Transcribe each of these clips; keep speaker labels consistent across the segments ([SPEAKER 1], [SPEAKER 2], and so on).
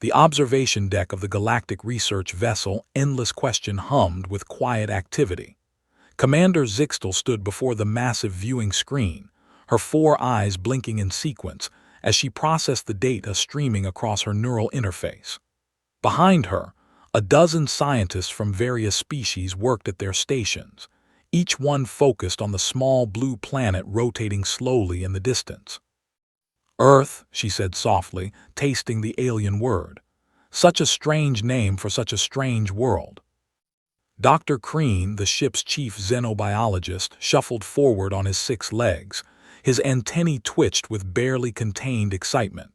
[SPEAKER 1] The observation deck of the galactic research vessel Endless Question hummed with quiet activity. Commander Zixtel stood before the massive viewing screen, her 4 eyes blinking in sequence as she processed the data streaming across her neural interface. Behind her, a dozen scientists from various species worked at their stations, each one focused on the small blue planet rotating slowly in the distance. Earth, she said softly, tasting the alien word. Such a strange name for such a strange world. Dr. Crean, the ship's chief xenobiologist, shuffled forward on his 6 legs. His antennae twitched with barely contained excitement.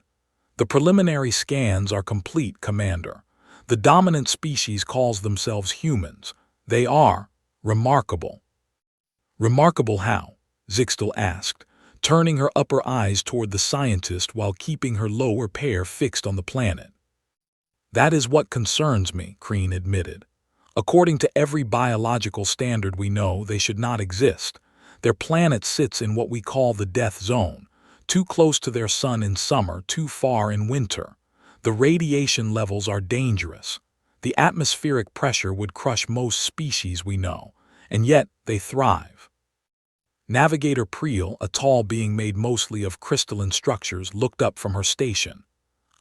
[SPEAKER 1] The preliminary scans are complete, Commander. The dominant species calls themselves humans. They are remarkable. Remarkable how? Zixtel asked, turning her upper eyes toward the scientist while keeping her lower pair fixed on the planet. That is what concerns me, Crean admitted. According to every biological standard we know, they should not exist. Their planet sits in what we call the death zone, too close to their sun in summer, too far in winter. The radiation levels are dangerous. The atmospheric pressure would crush most species we know, and yet they thrive. Navigator Priel, a tall being made mostly of crystalline structures, looked up from her station.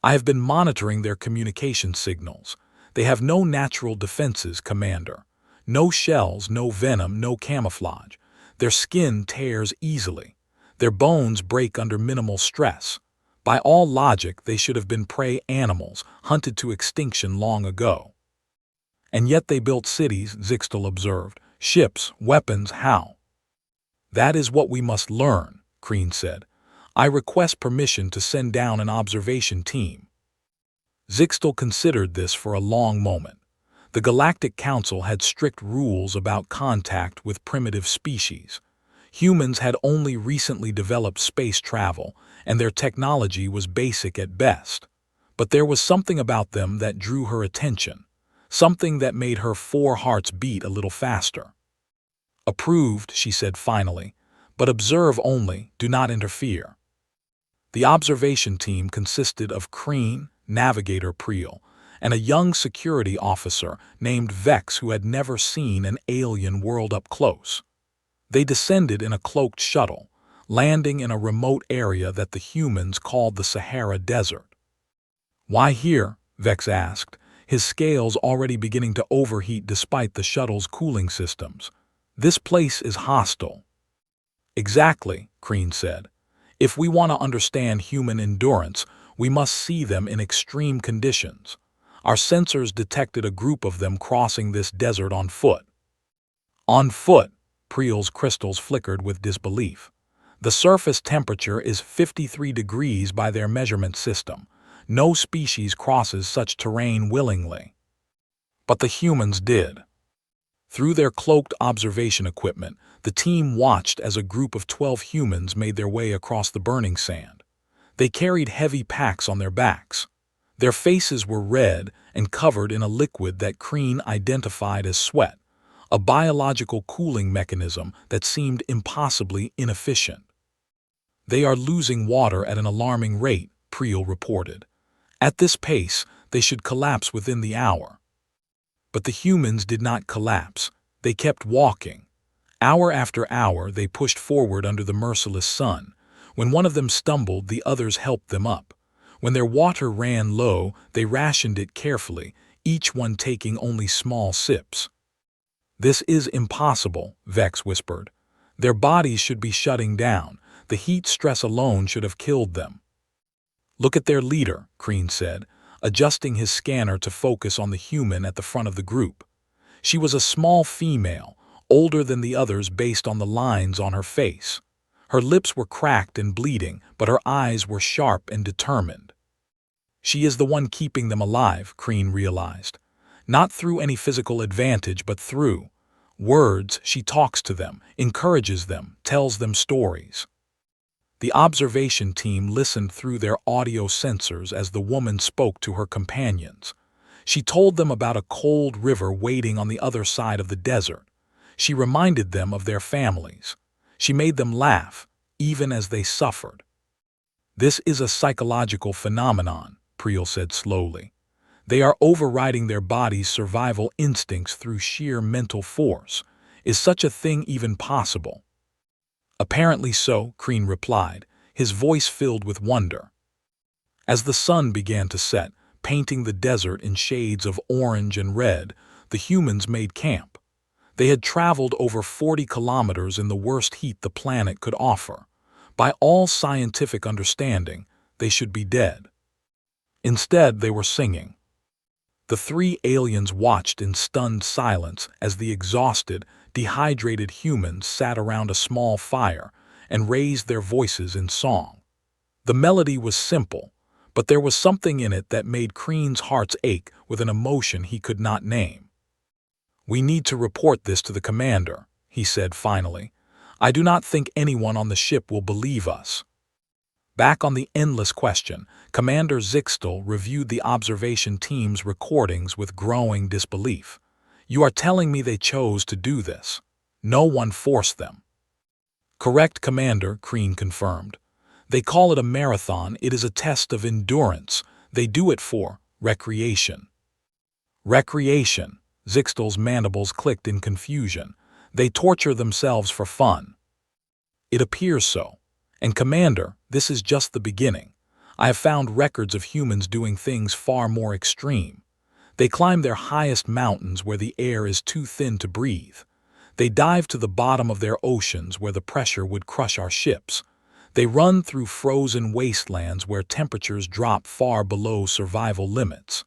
[SPEAKER 1] I have been monitoring their communication signals. They have no natural defenses, Commander. No shells, no venom, no camouflage. Their skin tears easily. Their bones break under minimal stress. By all logic, they should have been prey animals, hunted to extinction long ago. And yet they built cities, Zixtel observed. Ships, weapons, how? That is what we must learn, Crean said. I request permission to send down an observation team. Zixtel considered this for a long moment. The Galactic Council had strict rules about contact with primitive species. Humans had only recently developed space travel, and their technology was basic at best. But there was something about them that drew her attention, something that made her 4 hearts beat a little faster. Approved, she said finally, but observe only, do not interfere. The observation team consisted of Crean, Navigator Priel, and a young security officer named Vex who had never seen an alien world up close. They descended in a cloaked shuttle, landing in a remote area that the humans called the Sahara Desert. Why here? Vex asked, his scales already beginning to overheat despite the shuttle's cooling systems. This place is hostile. Exactly, Crean said. If we want to understand human endurance, we must see them in extreme conditions. Our sensors detected a group of them crossing this desert on foot. On foot, Priel's crystals flickered with disbelief. The surface temperature is 53 degrees by their measurement system. No species crosses such terrain willingly. But the humans did. Through their cloaked observation equipment, the team watched as a group of 12 humans made their way across the burning sand. They carried heavy packs on their backs. Their faces were red and covered in a liquid that Crean identified as sweat, a biological cooling mechanism that seemed impossibly inefficient. They are losing water at an alarming rate, Priel reported. At this pace, they should collapse within the hour. But the humans did not collapse. They kept walking. Hour after hour, they pushed forward under the merciless sun. When one of them stumbled, the others helped them up. When their water ran low, they rationed it carefully, each one taking only small sips. This is impossible, Vex whispered. Their bodies should be shutting down. The heat stress alone should have killed them. Look at their leader, Crean said, adjusting his scanner to focus on the human at the front of the group. She was a small female, older than the others based on the lines on her face. Her lips were cracked and bleeding, but her eyes were sharp and determined. She is the one keeping them alive, Crean realized. Not through any physical advantage, but through words. She talks to them, encourages them, tells them stories. The observation team listened through their audio sensors as the woman spoke to her companions. She told them about a cold river waiting on the other side of the desert. She reminded them of their families. She made them laugh, even as they suffered. This is a psychological phenomenon, Priel said slowly. They are overriding their body's survival instincts through sheer mental force. Is such a thing even possible? Apparently so, Kreen replied, his voice filled with wonder. As the sun began to set, painting the desert in shades of orange and red, the humans made camp. They had traveled over 40 kilometers in the worst heat the planet could offer. By all scientific understanding, they should be dead. Instead, they were singing. The three aliens watched in stunned silence as the exhausted, dehydrated humans sat around a small fire and raised their voices in song. The melody was simple, but there was something in it that made Kreen's heart ache with an emotion he could not name. "We need to report this to the commander," he said finally. "I do not think anyone on the ship will believe us." Back on the endless question, Commander Zixtel reviewed the observation team's recordings with growing disbelief. "You are telling me they chose to do this? No one forced them?" "Correct, Commander," Kreen confirmed. "They call it a marathon. It is a test of endurance. They do it for recreation." Recreation? Zixtel's mandibles clicked in confusion. "They torture themselves for fun." "It appears so. And Commander, this is just the beginning. I have found records of humans doing things far more extreme. They climb their highest mountains where the air is too thin to breathe. They dive to the bottom of their oceans where the pressure would crush our ships. They run through frozen wastelands where temperatures drop far below survival limits."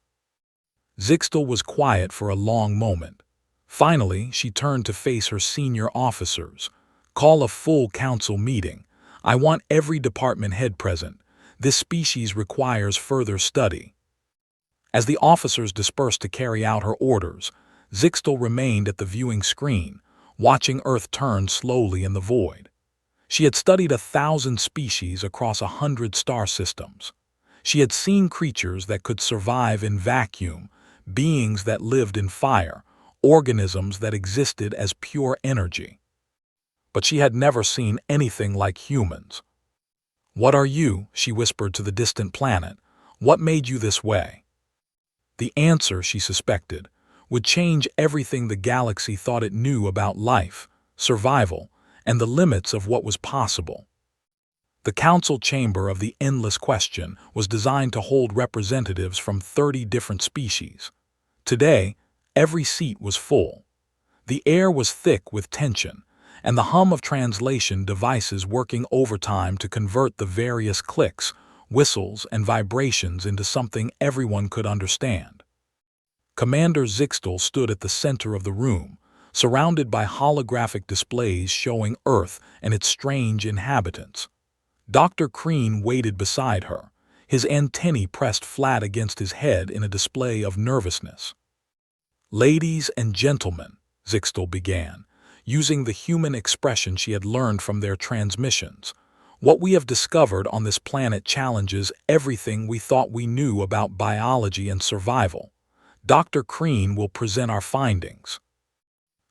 [SPEAKER 1] Zixtel was quiet for a long moment. Finally, she turned to face her senior officers. "Call a full council meeting. I want every department head present. This species requires further study." As the officers dispersed to carry out her orders, Zixtel remained at the viewing screen, watching Earth turn slowly in the void. She had studied 1,000 species across 100 star systems. She had seen creatures that could survive in vacuum, beings that lived in fire, organisms that existed as pure energy. But she had never seen anything like humans. "What are you?" she whispered to the distant planet. "What made you this way?" The answer, she suspected, would change everything the galaxy thought it knew about life, survival, and the limits of what was possible. The council chamber of the endless question was designed to hold representatives from 30 different species. Today, every seat was full. The air was thick with tension, and the hum of translation devices working overtime to convert the various clicks, whistles, and vibrations into something everyone could understand. Commander Zixtel stood at the center of the room, surrounded by holographic displays showing Earth and its strange inhabitants. Dr. Kreen waited beside her, his antennae pressed flat against his head in a display of nervousness. "Ladies and gentlemen," Zixtel began, using the human expression she had learned from their transmissions, "what we have discovered on this planet challenges everything we thought we knew about biology and survival. Dr. Kreen will present our findings."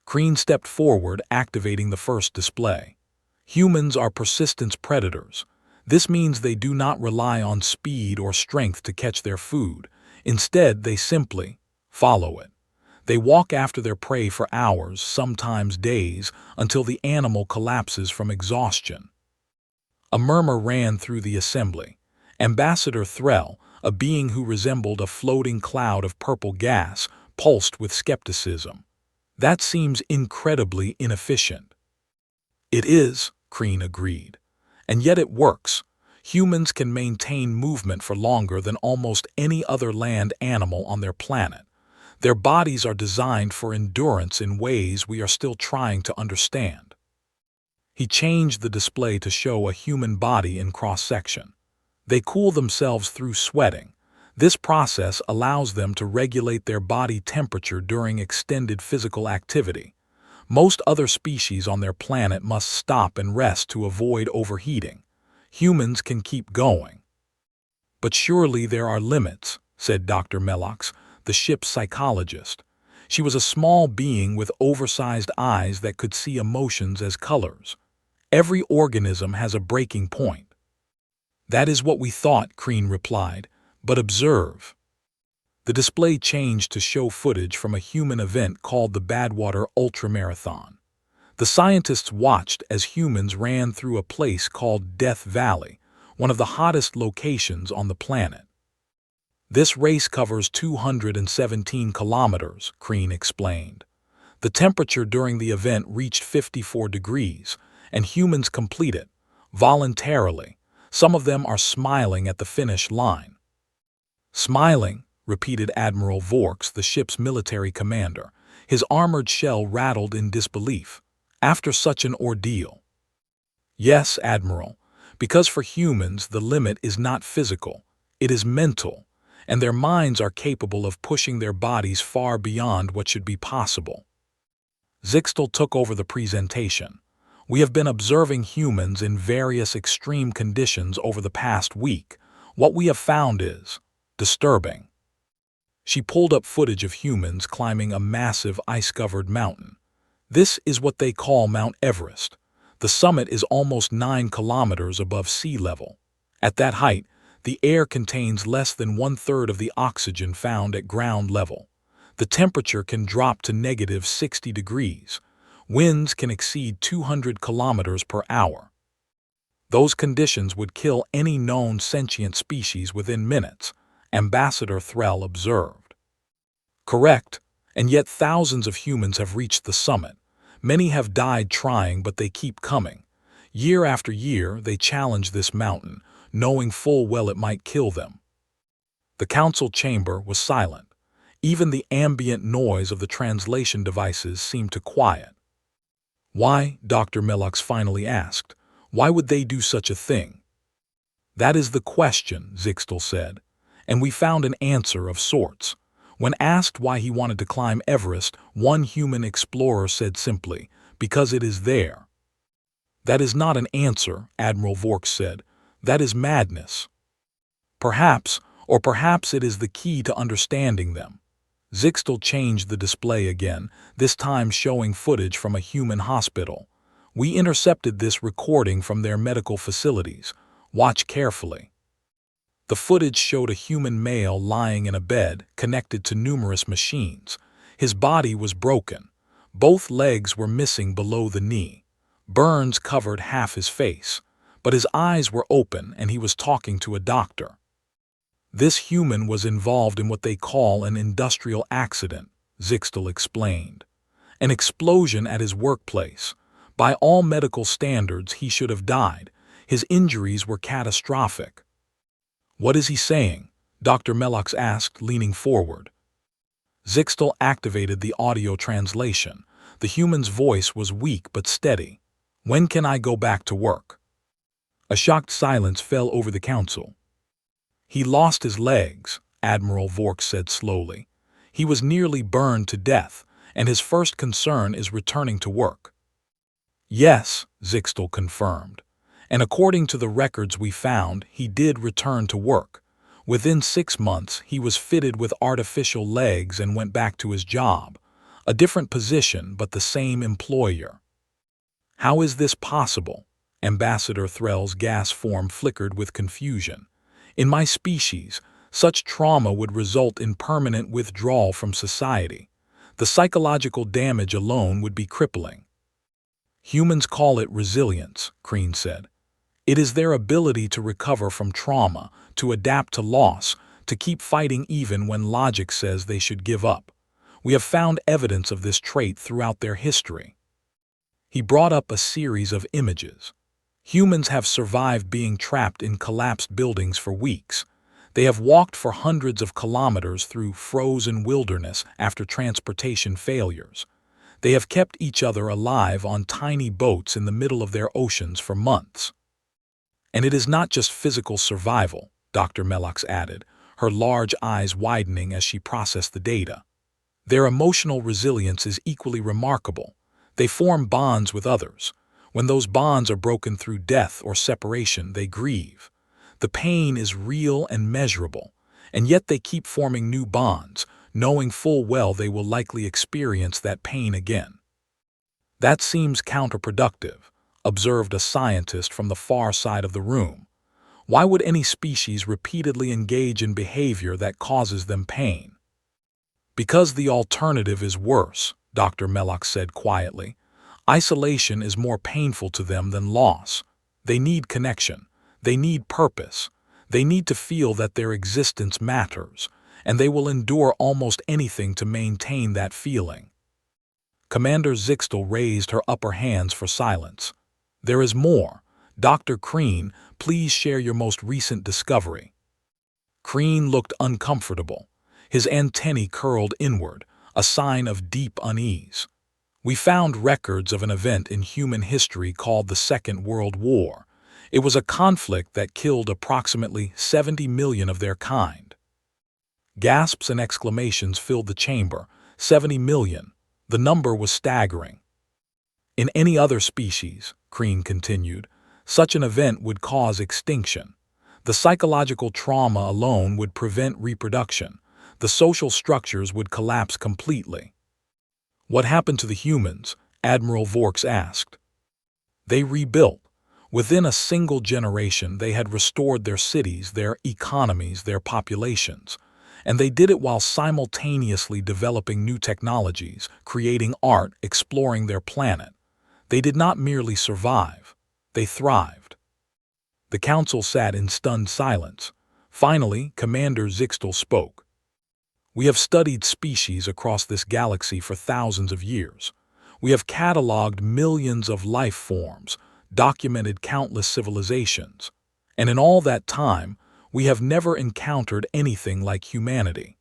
[SPEAKER 1] Kreen stepped forward, activating the first display. "Humans are persistence predators. This means they do not rely on speed or strength to catch their food. Instead, they simply follow it. They walk after their prey for hours, sometimes days, until the animal collapses from exhaustion." A murmur ran through the assembly. Ambassador Threll, a being who resembled a floating cloud of purple gas, pulsed with skepticism. "That seems incredibly inefficient." "It is," Kreen agreed. "And yet it works. Humans can maintain movement for longer than almost any other land animal on their planet. Their bodies are designed for endurance in ways we are still trying to understand." He changed the display to show a human body in cross-section. "They cool themselves through sweating. This process allows them to regulate their body temperature during extended physical activity. Most other species on their planet must stop and rest to avoid overheating. Humans can keep going." "But surely there are limits," said Dr. Melox, the ship's psychologist. She was a small being with oversized eyes that could see emotions as colors. "Every organism has a breaking point." "That is what we thought," Kreen replied, But observe. The display changed to show footage from a human event called the Badwater Ultramarathon. The scientists watched as humans ran through a place called Death Valley, one of the hottest locations on the planet. This race covers 217 kilometers, Crean explained. The temperature during the event reached 54 degrees, and humans complete it, voluntarily. Some of them are smiling at the finish line. Smiling, repeated Admiral Vorks, the ship's military commander. His armored shell rattled in disbelief. After such an ordeal. Yes, Admiral, because for humans the limit is not physical, it is mental, and their minds are capable of pushing their bodies far beyond what should be possible. Zixtel took over the presentation. We have been observing humans in various extreme conditions over the past week. What we have found is disturbing. She pulled up footage of humans climbing a massive ice-covered mountain. This is what they call Mount Everest. The summit is almost 9 kilometers above sea level. At that height, the air contains less than 1/3 of the oxygen found at ground level. The temperature can drop to -60 degrees. Winds can exceed 200 kilometers per hour. Those conditions would kill any known sentient species within minutes, Ambassador Threll observed. Correct, and yet thousands of humans have reached the summit. Many have died trying, but they keep coming. Year after year, they challenge this mountain, knowing full well it might kill them. The council chamber was silent. Even the ambient noise of the translation devices seemed to quiet. Why, Dr. Mellux finally asked, why would they do such a thing? That is the question, Zixtel said, and we found an answer of sorts. When asked why he wanted to climb Everest, one human explorer said simply, because it is there. That is not an answer, Admiral Vorks said. That is madness. Perhaps, or perhaps it is the key to understanding them. Zixtel changed the display again, this time showing footage from a human hospital. We intercepted this recording from their medical facilities. Watch carefully. The footage showed a human male lying in a bed, connected to numerous machines. His body was broken. Both legs were missing below the knee. Burns covered half his face, but his eyes were open and he was talking to a doctor. This human was involved in what they call an industrial accident, Zixtel explained. An explosion at his workplace. By all medical standards, he should have died. His injuries were catastrophic. What is he saying? Dr. Mellux asked, leaning forward. Zixtel activated the audio translation. The human's voice was weak but steady. When can I go back to work? A shocked silence fell over the council. He lost his legs, Admiral Vorks said slowly. He was nearly burned to death, and his first concern is returning to work. Yes, Zixtel confirmed. And according to the records we found, he did return to work. Within 6 months, he was fitted with artificial legs and went back to his job. A different position, but the same employer. How is this possible? Ambassador Threll's gas form flickered with confusion. In my species, such trauma would result in permanent withdrawal from society. The psychological damage alone would be crippling. Humans call it resilience, Crean said. It is their ability to recover from trauma, to adapt to loss, to keep fighting even when logic says they should give up. We have found evidence of this trait throughout their history. He brought up a series of images. Humans have survived being trapped in collapsed buildings for weeks. They have walked for hundreds of kilometers through frozen wilderness after transportation failures. They have kept each other alive on tiny boats in the middle of their oceans for months. And it is not just physical survival, Dr. Mellux added, her large eyes widening as she processed the data. Their emotional resilience is equally remarkable. They form bonds with others. When those bonds are broken through death or separation, they grieve. The pain is real and measurable, and yet they keep forming new bonds, knowing full well they will likely experience that pain again. That seems counterproductive, observed a scientist from the far side of the room. Why would any species repeatedly engage in behavior that causes them pain? Because the alternative is worse, Dr. Mellock said quietly. Isolation is more painful to them than loss. They need connection. They need purpose. They need to feel that their existence matters, and they will endure almost anything to maintain that feeling. Commander Zixtel raised her upper hands for silence. There is more. Dr. Crean, please share your most recent discovery. Crean looked uncomfortable. His antennae curled inward, a sign of deep unease. We found records of an event in human history called the Second World War. It was a conflict that killed approximately 70 million of their kind. Gasps and exclamations filled the chamber. 70 million. The number was staggering. In any other species, Crean continued, such an event would cause extinction. The psychological trauma alone would prevent reproduction. The social structures would collapse completely. What happened to the humans? Admiral Vorks asked. They rebuilt. Within a single generation, they had restored their cities, their economies, their populations. And they did it while simultaneously developing new technologies, creating art, exploring their planet. They did not merely survive. They thrived. The council sat in stunned silence. Finally, Commander Zixtel spoke. We have studied species across this galaxy for thousands of years. We have cataloged millions of life forms, documented countless civilizations, and in all that time, we have never encountered anything like humanity.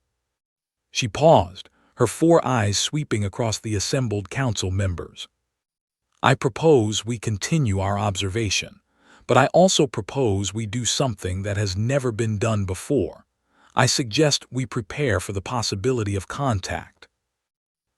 [SPEAKER 1] She paused, her four eyes sweeping across the assembled council members. I propose we continue our observation, but I also propose we do something that has never been done before. I suggest we prepare for the possibility of contact.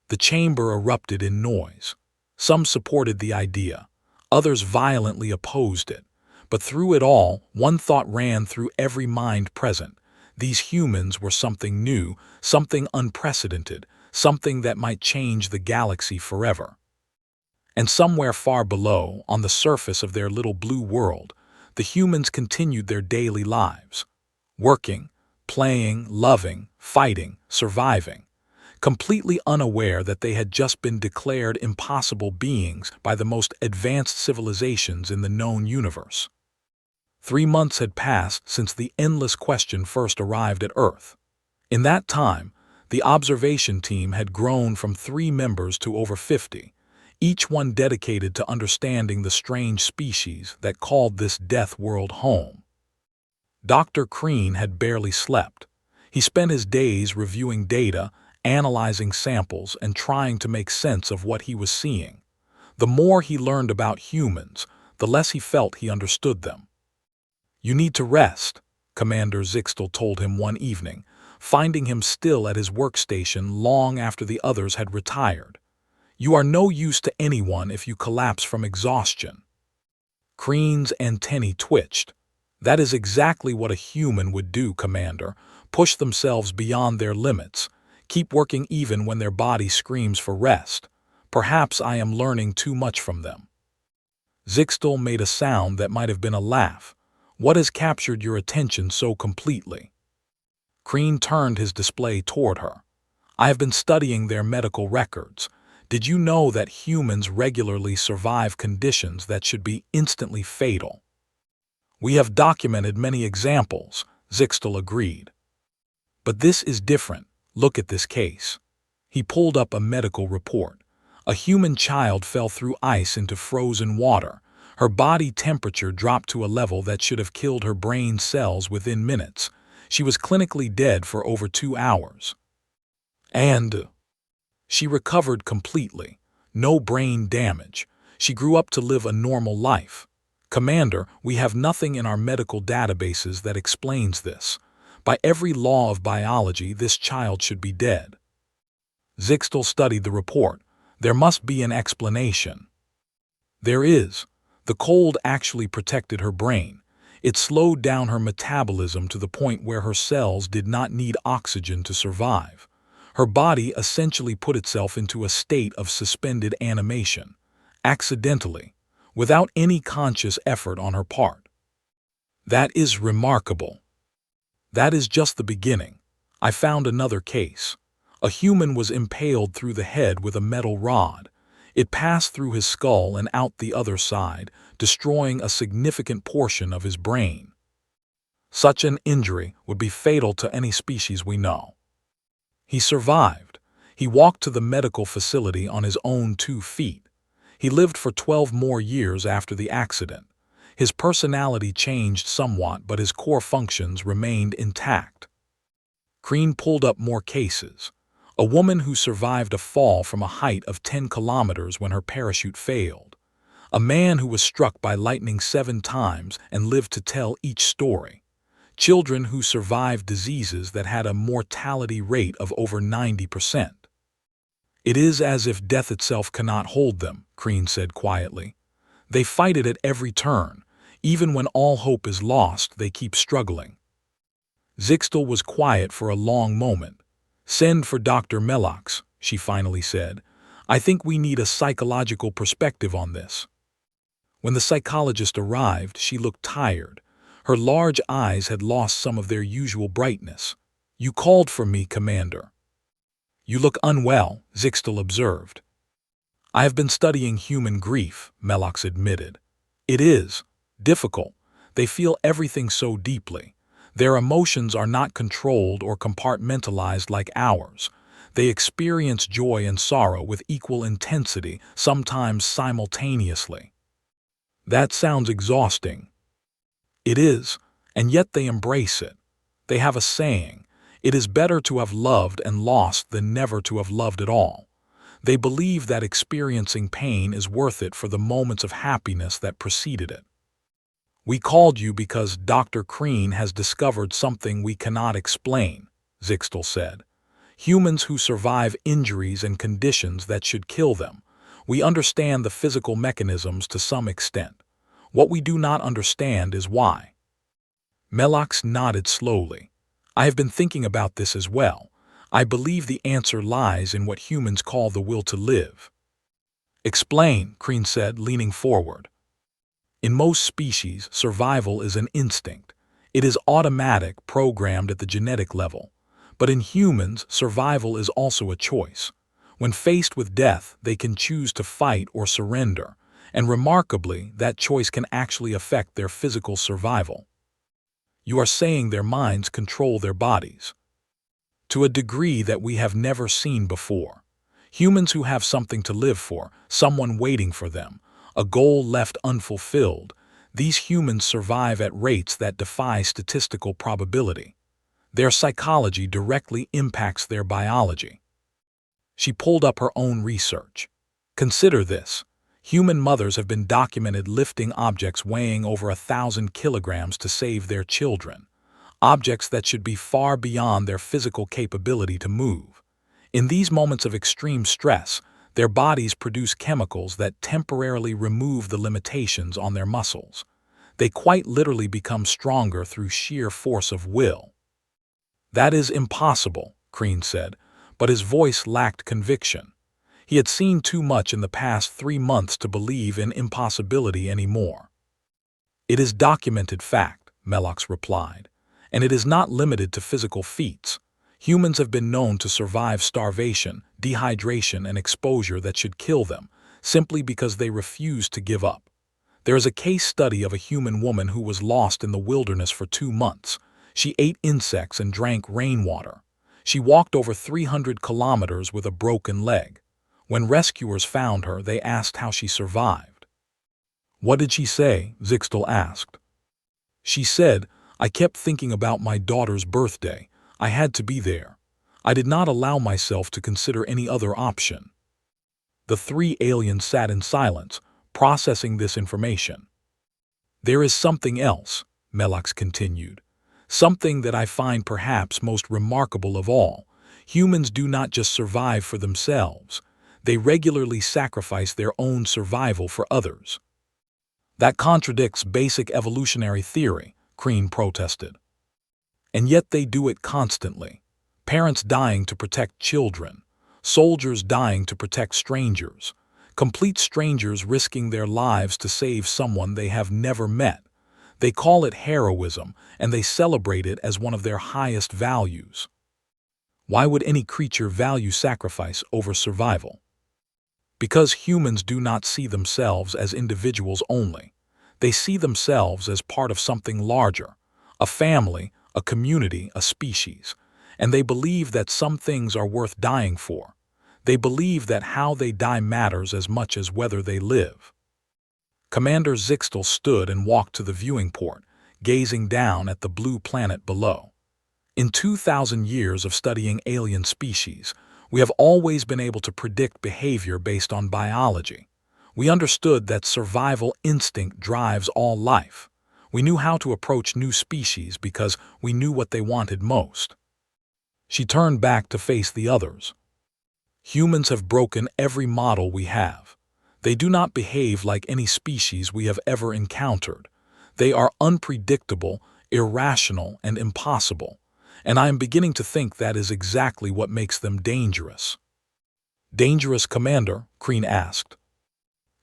[SPEAKER 1] The chamber erupted in noise. Some supported the idea. Others violently opposed it. But through it all, one thought ran through every mind present. These humans were something new, something unprecedented, something that might change the galaxy forever. And somewhere far below, on the surface of their little blue world, the humans continued their daily lives. Working, playing, loving, fighting, surviving, completely unaware that they had just been declared impossible beings by the most advanced civilizations in the known universe. 3 months had passed since the endless question first arrived at Earth. In that time, the observation team had grown from 3 members to over 50, each one dedicated to understanding the strange species that called this death world home. Dr. Crean had barely slept. He spent his days reviewing data, analyzing samples, and trying to make sense of what he was seeing. The more he learned about humans, the less he felt he understood them. You need to rest, Commander Zixtel told him one evening, finding him still at his workstation long after the others had retired. You are no use to anyone if you collapse from exhaustion. Crean's antennae twitched. That is exactly what a human would do, Commander. Push themselves beyond their limits. Keep working even when their body screams for rest. Perhaps I am learning too much from them. Zixtel made a sound that might have been a laugh. What has captured your attention so completely? Crean turned his display toward her. I have been studying their medical records. Did you know that humans regularly survive conditions that should be instantly fatal? We have documented many examples, Zixtel agreed. But this is different. Look at this case. He pulled up a medical report. A human child fell through ice into frozen water. Her body temperature dropped to a level that should have killed her brain cells within minutes. She was clinically dead for over 2 hours. And she recovered completely. No brain damage. She grew up to live a normal life. Commander, we have nothing in our medical databases that explains this. By every law of biology, this child should be dead. Zixtel studied the report. There must be an explanation. There is. The cold actually protected her brain. It slowed down her metabolism to the point where her cells did not need oxygen to survive. Her body essentially put itself into a state of suspended animation, accidentally, without any conscious effort on her part. That is remarkable. That is just the beginning. I found another case. A human was impaled through the head with a metal rod. It passed through his skull and out the other side, destroying a significant portion of his brain. Such an injury would be fatal to any species we know. He survived. He walked to the medical facility on his own 2 feet. He lived for 12 more years after the accident. His personality changed somewhat, but his core functions remained intact. Crean pulled up more cases. A woman who survived a fall from a height of 10 kilometers when her parachute failed. A man who was struck by lightning 7 times and lived to tell each story. Children who survived diseases that had a mortality rate of over 90%. It is as if death itself cannot hold them, Crean said quietly. They fight it at every turn. Even when all hope is lost, they keep struggling. Zixtal was quiet for a long moment. "Send for Dr. Melox," she finally said. "I think we need a psychological perspective on this." When the psychologist arrived, she looked tired. Her large eyes had lost some of their usual brightness. "You called for me, Commander." "You look unwell," Zixtal observed. "I have been studying human grief," Melox admitted. "It is difficult. They feel everything so deeply. Their emotions are not controlled or compartmentalized like ours. They experience joy and sorrow with equal intensity, sometimes simultaneously." "That sounds exhausting." "It is, and yet they embrace it. They have a saying, 'It is better to have loved and lost than never to have loved at all.' They believe that experiencing pain is worth it for the moments of happiness that preceded it." "We called you because Dr. Crean has discovered something we cannot explain," Zixtal said. "Humans who survive injuries and conditions that should kill them. We understand the physical mechanisms to some extent. What we do not understand is why." Melox nodded slowly. "I have been thinking about this as well. I believe the answer lies in what humans call the will to live." "Explain," Crean said, leaning forward. "In most species, survival is an instinct. It is automatic, programmed at the genetic level. But in humans, survival is also a choice. When faced with death, they can choose to fight or surrender, and remarkably, that choice can actually affect their physical survival." "You are saying their minds control their bodies?" "To a degree that we have never seen before. Humans who have something to live for, someone waiting for them, a goal left unfulfilled, these humans survive at rates that defy statistical probability. Their psychology directly impacts their biology." She pulled up her own research. "Consider this. Human mothers have been documented lifting objects weighing over 1,000 kilograms to save their children, objects that should be far beyond their physical capability to move. In these moments of extreme stress, their bodies produce chemicals that temporarily remove the limitations on their muscles. They quite literally become stronger through sheer force of will." "That is impossible," Crean said, but his voice lacked conviction. He had seen too much in the past 3 months to believe in impossibility anymore. "It is documented fact," Melox replied, "and it is not limited to physical feats. Humans have been known to survive starvation, dehydration, and exposure that should kill them, simply because they refuse to give up. There is a case study of a human woman who was lost in the wilderness for 2 months. She ate insects and drank rainwater. She walked over 300 kilometers with a broken leg. When rescuers found her, they asked how she survived." "What did she say?" Zixtal asked. "She said, 'I kept thinking about my daughter's birthday. I had to be there. I did not allow myself to consider any other option.'" The 3 aliens sat in silence, processing this information. "There is something else," Melox continued. "Something that I find perhaps most remarkable of all. Humans do not just survive for themselves. They regularly sacrifice their own survival for others." "That contradicts basic evolutionary theory," Crean protested. "And yet they do it constantly. Parents dying to protect children. Soldiers dying to protect strangers. Complete strangers risking their lives to save someone they have never met. They call it heroism, and they celebrate it as one of their highest values. Why would any creature value sacrifice over survival? Because humans do not see themselves as individuals only. They see themselves as part of something larger, a family, a community, a species. And they believe that some things are worth dying for. They believe that how they die matters as much as whether they live. Commander Zixtel stood and walked to the viewing port, gazing down at the blue planet below. In 2,000 years of studying alien species, we have always been able to predict behavior based on biology. We understood that survival instinct drives all life. We knew how to approach new species because we knew what they wanted most. She turned back to face the others. Humans have broken every model we have. They do not behave like any species we have ever encountered. They are unpredictable, irrational, and impossible. And I am beginning to think that is exactly what makes them dangerous. Dangerous, Commander? Kreen asked.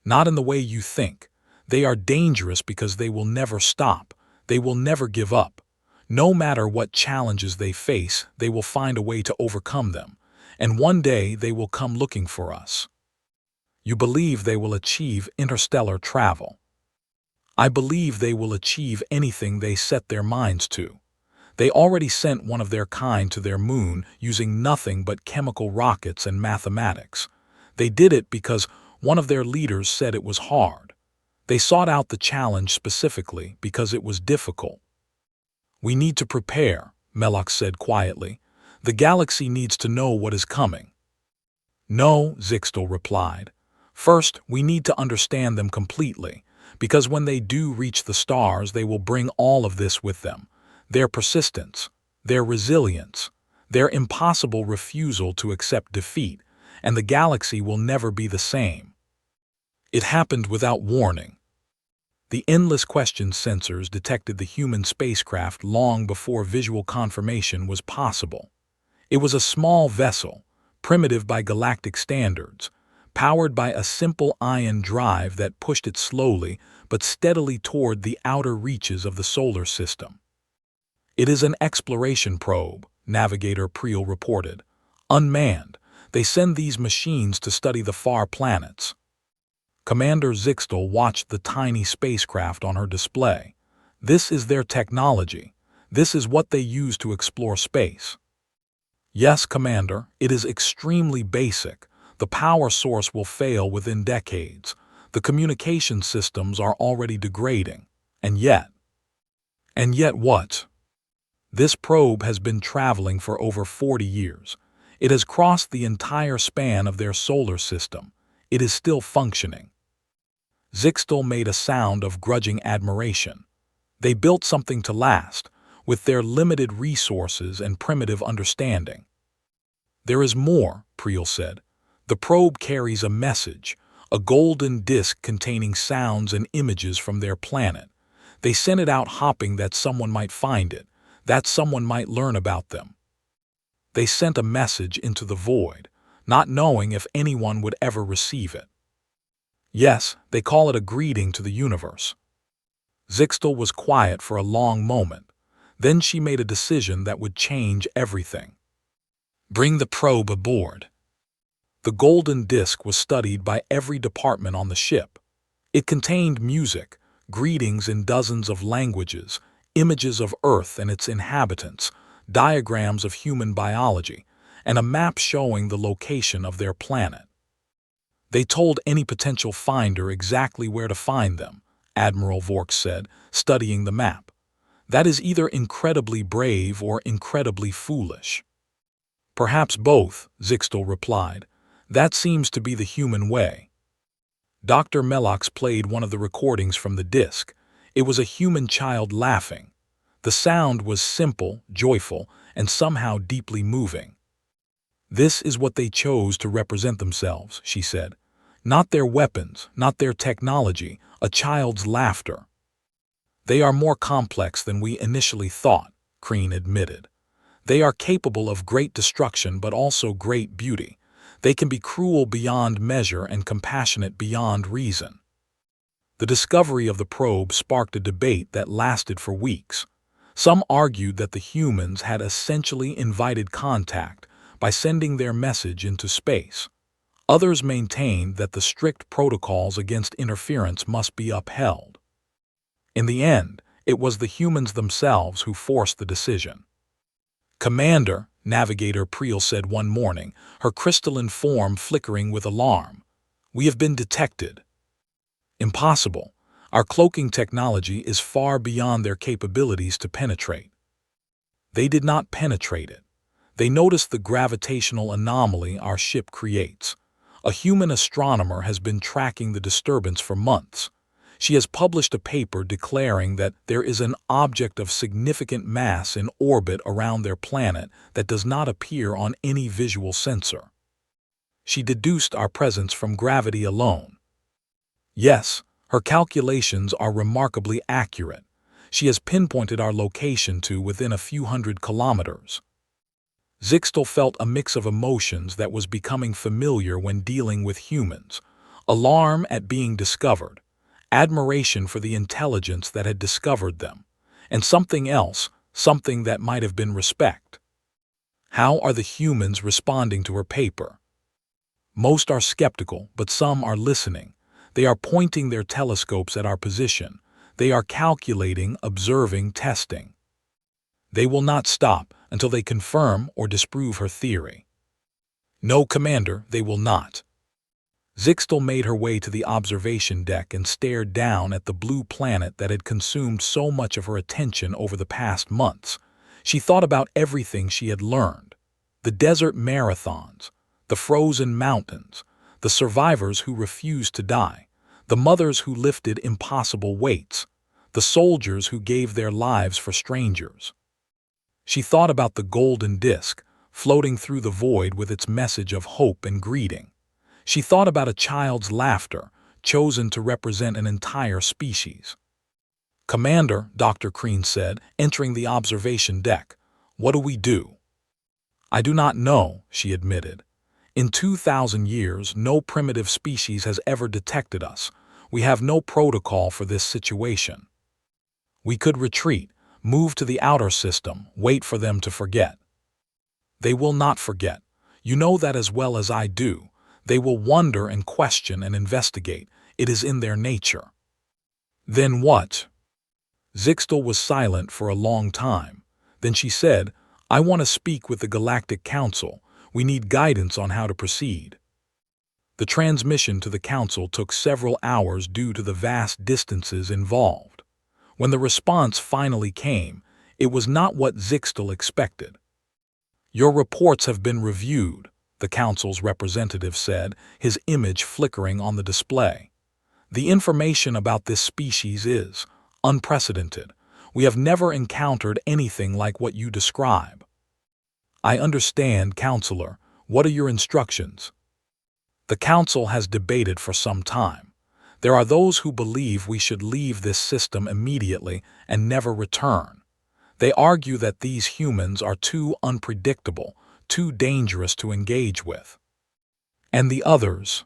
[SPEAKER 1] Not in the way you think. They are dangerous because they will never stop. They will never give up. No matter what challenges they face, they will find a way to overcome them. And one day they will come looking for us. You believe they will achieve interstellar travel. I believe they will achieve anything they set their minds to. They already sent one of their kind to their moon using nothing but chemical rockets and mathematics. They did it because one of their leaders said it was hard. They sought out the challenge specifically because it was difficult. We need to prepare, Mellox said quietly. The galaxy needs to know what is coming. No, Zixtel replied. First, we need to understand them completely, because when they do reach the stars, they will bring all of this with them. Their persistence, their resilience, their impossible refusal to accept defeat, and the galaxy will never be the same. It happened without warning. The endless question sensors detected the human spacecraft long before visual confirmation was possible. It was a small vessel, primitive by galactic standards, powered by a simple ion drive that pushed it slowly but steadily toward the outer reaches of the solar system. It is an exploration probe, Navigator Priel reported. Unmanned, they send these machines to study the far planets. Commander Zixtel watched the tiny spacecraft on her display. This is their technology. This is what they use to explore space. Yes, Commander, it is extremely basic. The power source will fail within decades. The communication systems are already degrading. And yet what? This probe has been traveling for over 40 years. It has crossed the entire span of their solar system. It is still functioning. Zixtel made a sound of grudging admiration. They built something to last, with their limited resources and primitive understanding. There is more, Priel said. The probe carries a message, a golden disk containing sounds and images from their planet. They sent it out hoping that someone might find it, that someone might learn about them. They sent a message into the void, not knowing if anyone would ever receive it. Yes, they call it a greeting to the universe. Zixtel was quiet for a long moment. Then she made a decision that would change everything. Bring the probe aboard. The golden disk was studied by every department on the ship. It contained music, greetings in dozens of languages, images of Earth and its inhabitants, diagrams of human biology, and a map showing the location of their planet. They told any potential finder exactly where to find them, Admiral Vork said, studying the map. That is either incredibly brave or incredibly foolish. Perhaps both, Zixtel replied. That seems to be the human way. Dr. Mellox played one of the recordings from the disc. It was a human child laughing. The sound was simple, joyful, and somehow deeply moving. This is what they chose to represent themselves, she said. Not their weapons, not their technology, a child's laughter. They are more complex than we initially thought, Kreen admitted. They are capable of great destruction but also great beauty. They can be cruel beyond measure and compassionate beyond reason. The discovery of the probe sparked a debate that lasted for weeks. Some argued that the humans had essentially invited contact by sending their message into space. Others maintained that the strict protocols against interference must be upheld. In the end, it was the humans themselves who forced the decision. "Commander," Navigator Priel said one morning, her crystalline form flickering with alarm, "we have been detected." "Impossible. Our cloaking technology is far beyond their capabilities to penetrate." They did not penetrate it. They noticed the gravitational anomaly our ship creates. A human astronomer has been tracking the disturbance for months. She has published a paper declaring that there is an object of significant mass in orbit around their planet that does not appear on any visual sensor. She deduced our presence from gravity alone. Yes, her calculations are remarkably accurate. She has pinpointed our location to within a few hundred kilometers. Zixtel felt a mix of emotions that was becoming familiar when dealing with humans: alarm at being discovered, admiration for the intelligence that had discovered them, and something else, something that might have been respect. How are the humans responding to her paper? Most are skeptical, but some are listening. They are pointing their telescopes at our position. They are calculating, observing, testing. They will not stop until they confirm or disprove her theory. "No, Commander, they will not." Zixtel made her way to the observation deck and stared down at the blue planet that had consumed so much of her attention over the past months. She thought about everything she had learned: the desert marathons, the frozen mountains, the survivors who refused to die, the mothers who lifted impossible weights, the soldiers who gave their lives for strangers. She thought about the golden disk, floating through the void with its message of hope and greeting. She thought about a child's laughter, chosen to represent an entire species. "Commander," Dr. Crean said, entering the observation deck, "what do we do?" "I do not know," she admitted. "In 2,000 years, no primitive species has ever detected us. We have no protocol for this situation. We could retreat, move to the outer system, wait for them to forget." "They will not forget. You know that as well as I do. They will wonder and question and investigate. It is in their nature." "Then what?" Zixtel was silent for a long time. Then she said, "I want to speak with the Galactic Council. We need guidance on how to proceed." The transmission to the Council took several hours due to the vast distances involved. When the response finally came, it was not what Zixtel expected. "Your reports have been reviewed," the Council's representative said, his image flickering on the display. "The information about this species is unprecedented. We have never encountered anything like what you describe." "I understand, Counselor. What are your instructions?" The Council has debated for some time. There are those who believe we should leave this system immediately and never return. They argue that these humans are too unpredictable, too dangerous to engage with. And the others?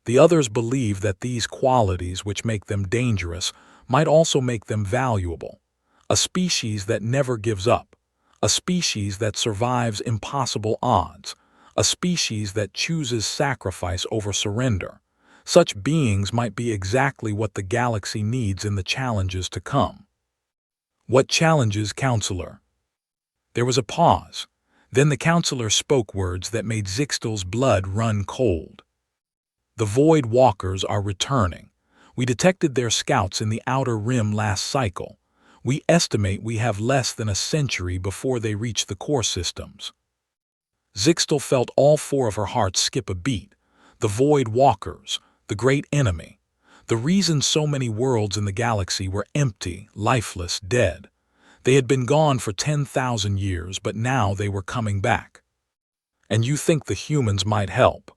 [SPEAKER 1] The others believe that these qualities which make them dangerous might also make them valuable. A species that never gives up. A species that survives impossible odds. A species that chooses sacrifice over surrender. Such beings might be exactly what the galaxy needs in the challenges to come. "What challenges, Counselor?" There was a pause. Then the Counselor spoke words that made Zixtel's blood run cold. "The Void Walkers are returning. We detected their scouts in the Outer Rim last cycle. We estimate we have less than a century before they reach the core systems." Zixtel felt all four of her hearts skip a beat. The Void Walkers, the great enemy. The reason so many worlds in the galaxy were empty, lifeless, dead. They had been gone for 10,000 years, but now they were coming back. "And you think the humans might help?"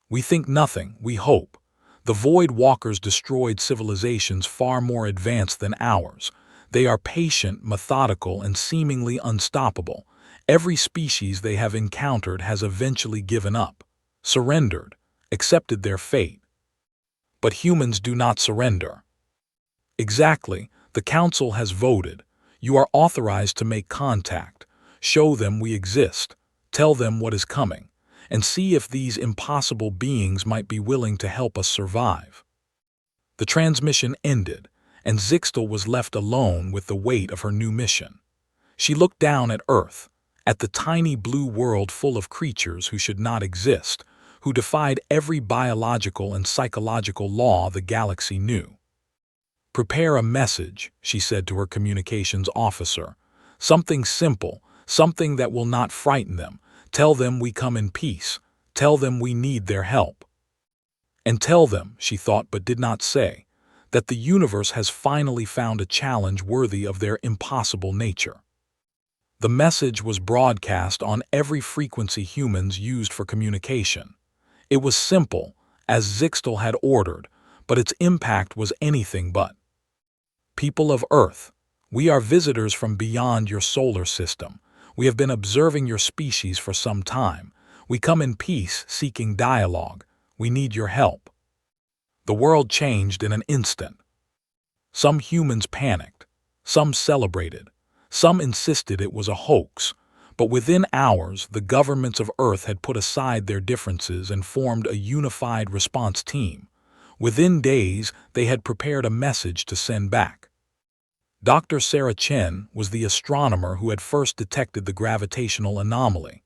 [SPEAKER 1] "We think nothing, we hope. The Void Walkers destroyed civilizations far more advanced than ours. They are patient, methodical, and seemingly unstoppable. Every species they have encountered has eventually given up, surrendered, accepted their fate." But humans do not surrender. Exactly, the Council has voted. You are authorized to make contact, show them we exist, tell them what is coming, and see if these impossible beings might be willing to help us survive. The transmission ended, and Zixtal was left alone with the weight of her new mission. She looked down at Earth, at the tiny blue world full of creatures who should not exist, who defied every biological and psychological law the galaxy knew. "Prepare a message," she said to her communications officer. "Something simple, something that will not frighten them. Tell them we come in peace. Tell them we need their help. And tell them," she thought but did not say, "that the universe has finally found a challenge worthy of their impossible nature." The message was broadcast on every frequency humans used for communication. It was simple, as Zixtal had ordered, but its impact was anything but. "People of Earth, we are visitors from beyond your solar system. We have been observing your species for some time. We come in peace, seeking dialogue. We need your help." The world changed in an instant. Some humans panicked, some celebrated, some insisted it was a hoax, but within hours the governments of Earth had put aside their differences and formed a unified response team. Within days they had prepared a message to send back. Dr. Sarah Chen was the astronomer who had first detected the gravitational anomaly.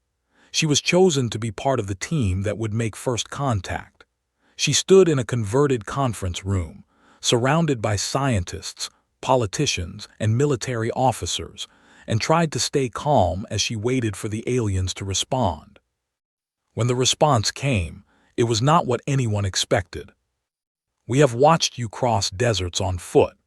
[SPEAKER 1] She was chosen to be part of the team that would make first contact. She stood in a converted conference room, surrounded by scientists, politicians, and military officers, and tried to stay calm as she waited for the aliens to respond. When the response came, it was not what anyone expected. "We have watched you cross deserts on foot.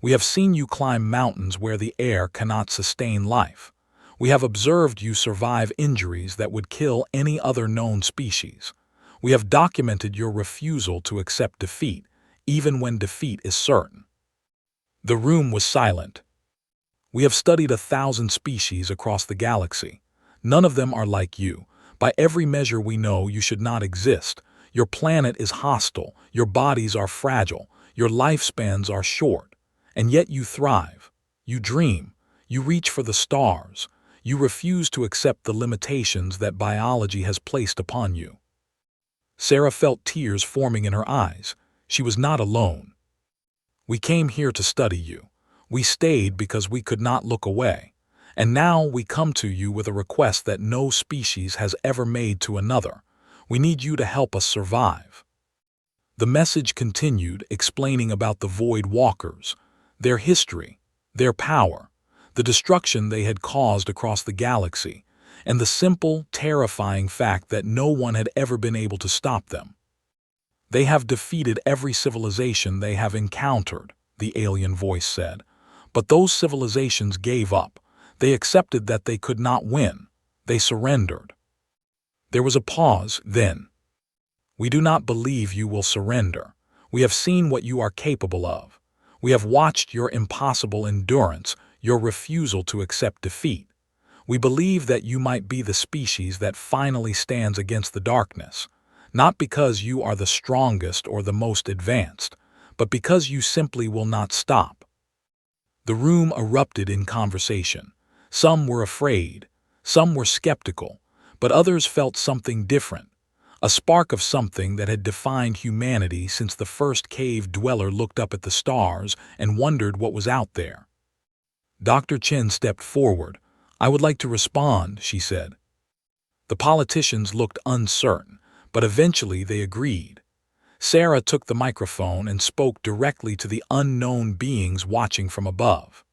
[SPEAKER 1] We have seen you climb mountains where the air cannot sustain life. We have observed you survive injuries that would kill any other known species. We have documented your refusal to accept defeat, even when defeat is certain." The room was silent. "We have studied 1,000 species across the galaxy. None of them are like you. By every measure we know you should not exist. Your planet is hostile, your bodies are fragile, your lifespans are short. And yet you thrive. You dream. You reach for the stars. You refuse to accept the limitations that biology has placed upon you." Sarah felt tears forming in her eyes. She was not alone. "We came here to study you. We stayed because we could not look away. And now we come to you with a request that no species has ever made to another. We need you to help us survive." The message continued, explaining about the Void Walkers, their history, their power, the destruction they had caused across the galaxy, and the simple, terrifying fact that no one had ever been able to stop them. "They have defeated every civilization they have encountered," the alien voice said. "But those civilizations gave up. They accepted that they could not win. They surrendered." There was a pause, then. "We do not believe you will surrender. We have seen what you are capable of. We have watched your impossible endurance, your refusal to accept defeat. We believe that you might be the species that finally stands against the darkness, not because you are the strongest or the most advanced, but because you simply will not stop." The room erupted in conversation. Some were afraid, some were skeptical, but others felt something different, a spark of something that had defined humanity since the first cave dweller looked up at the stars and wondered what was out there. Dr. Chen stepped forward. "I would like to respond," she said. The politicians looked uncertain, but eventually they agreed. Sarah took the microphone and spoke directly to the unknown beings watching from above.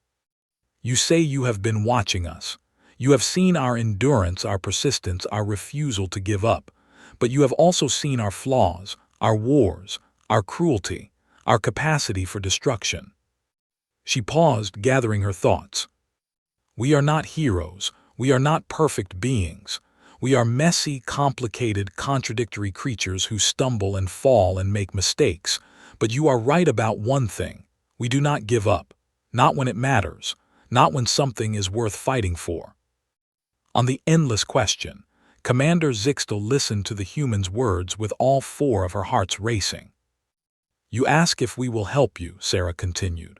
[SPEAKER 1] "You say you have been watching us. You have seen our endurance, our persistence, our refusal to give up. But you have also seen our flaws, our wars, our cruelty, our capacity for destruction." She paused, gathering her thoughts. "We are not heroes. We are not perfect beings. We are messy, complicated, contradictory creatures who stumble and fall and make mistakes. But you are right about one thing. We do not give up. Not when it matters. Not when something is worth fighting for." On the endless question, Commander Zixtal listened to the human's words with all four of her hearts racing. You ask if we will help you, Sarah continued.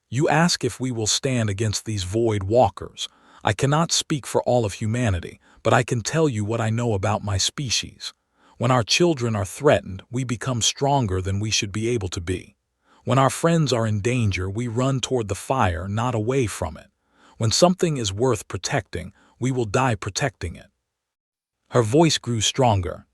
[SPEAKER 1] You ask if we will stand against these void walkers. I cannot speak for all of humanity, but I can tell you what I know about my species. When our children are threatened, we become stronger than we should be able to be. When our friends are in danger, we run toward the fire, not away from it. When something is worth protecting, we will die protecting it. Her voice grew stronger.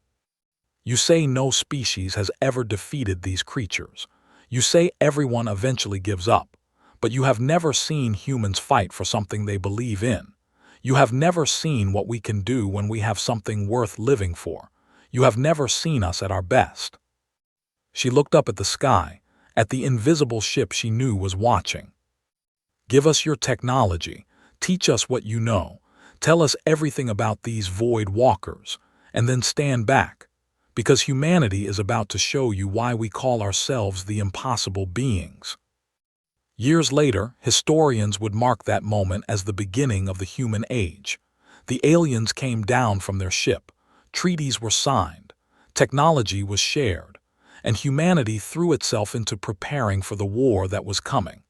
[SPEAKER 1] You say no species has ever defeated these creatures. You say everyone eventually gives up. But you have never seen humans fight for something they believe in. You have never seen what we can do when we have something worth living for. You have never seen us at our best. She looked up at the sky, at the invisible ship she knew was watching. Give us your technology. Teach us what you know. Tell us everything about these void walkers, and then stand back, because humanity is about to show you why we call ourselves the impossible beings. Years later, historians would mark that moment as the beginning of the human age. The aliens came down from their ship, treaties were signed, technology was shared, and humanity threw itself into preparing for the war that was coming.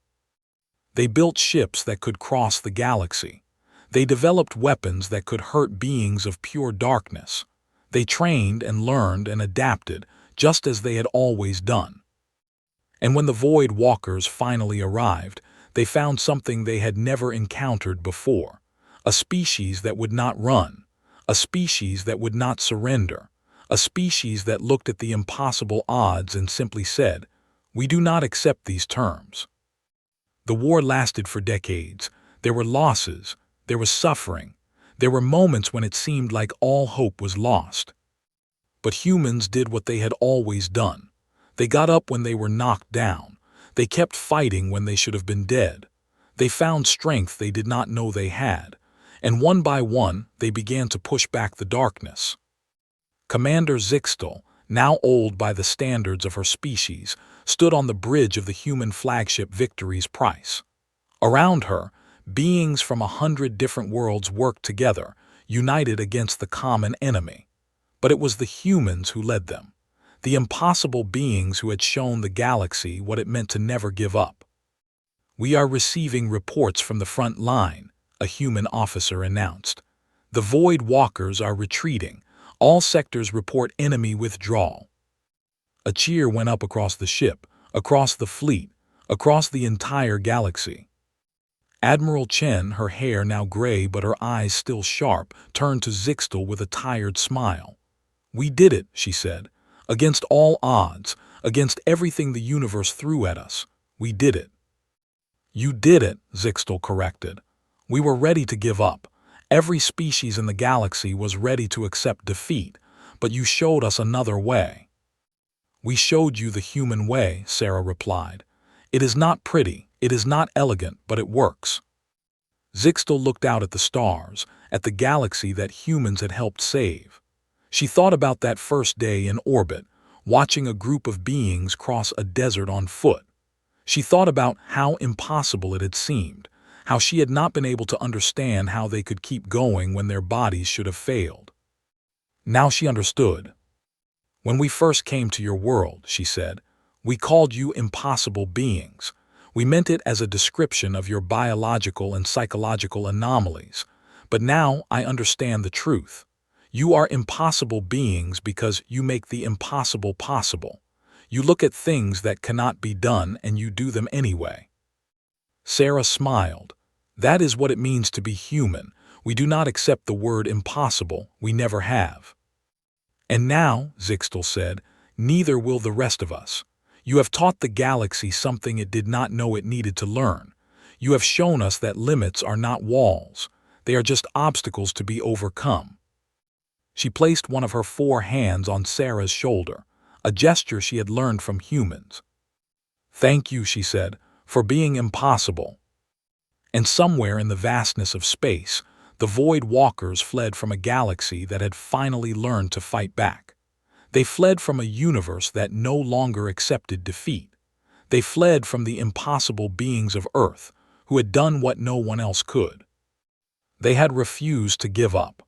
[SPEAKER 1] They built ships that could cross the galaxy. They developed weapons that could hurt beings of pure darkness. They trained and learned and adapted, just as they had always done. And when the Void Walkers finally arrived, they found something they had never encountered before. A species that would not run. A species that would not surrender. A species that looked at the impossible odds and simply said, "We do not accept these terms." The war lasted for decades. There were losses. There was suffering. There were moments when it seemed like all hope was lost. But humans did what they had always done. They got up when they were knocked down. They kept fighting when they should have been dead. They found strength they did not know they had. And one by one, they began to push back the darkness. Commander Zixtal, now old by the standards of her species, stood on the bridge of the human flagship Victory's Price. Around her, beings from 100 different worlds worked together, united against the common enemy. But it was the humans who led them. The impossible beings who had shown the galaxy what it meant to never give up. "We are receiving reports from the front line," a human officer announced. "The Void Walkers are retreating. All sectors report enemy withdrawal." A cheer went up across the ship, across the fleet, across the entire galaxy. Admiral Chen, her hair now gray but her eyes still sharp, turned to Zixtal with a tired smile. "We did it," she said. "Against all odds, against everything the universe threw at us, we did it." "You did it," Zixtal corrected. "We were ready to give up. Every species in the galaxy was ready to accept defeat, but you showed us another way." "We showed you the human way," Sarah replied. "It is not pretty, it is not elegant, but it works." Zixtal looked out at the stars, at the galaxy that humans had helped save. She thought about that first day in orbit, watching a group of beings cross a desert on foot. She thought about how impossible it had seemed, how she had not been able to understand how they could keep going when their bodies should have failed. Now she understood. "When we first came to your world," she said, "we called you impossible beings. We meant it as a description of your biological and psychological anomalies. But now I understand the truth. You are impossible beings because you make the impossible possible. You look at things that cannot be done and you do them anyway." Sarah smiled. "That is what it means to be human. We do not accept the word impossible. We never have." "And now," Zixtal said, "neither will the rest of us. You have taught the galaxy something it did not know it needed to learn. You have shown us that limits are not walls. They are just obstacles to be overcome." She placed one of her 4 hands on Sarah's shoulder, a gesture she had learned from humans. "Thank you," she said, "for being impossible." And somewhere in the vastness of space, the Void Walkers fled from a galaxy that had finally learned to fight back. They fled from a universe that no longer accepted defeat. They fled from the impossible beings of Earth, who had done what no one else could. They had refused to give up.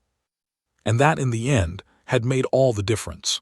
[SPEAKER 1] And that, in the end, had made all the difference.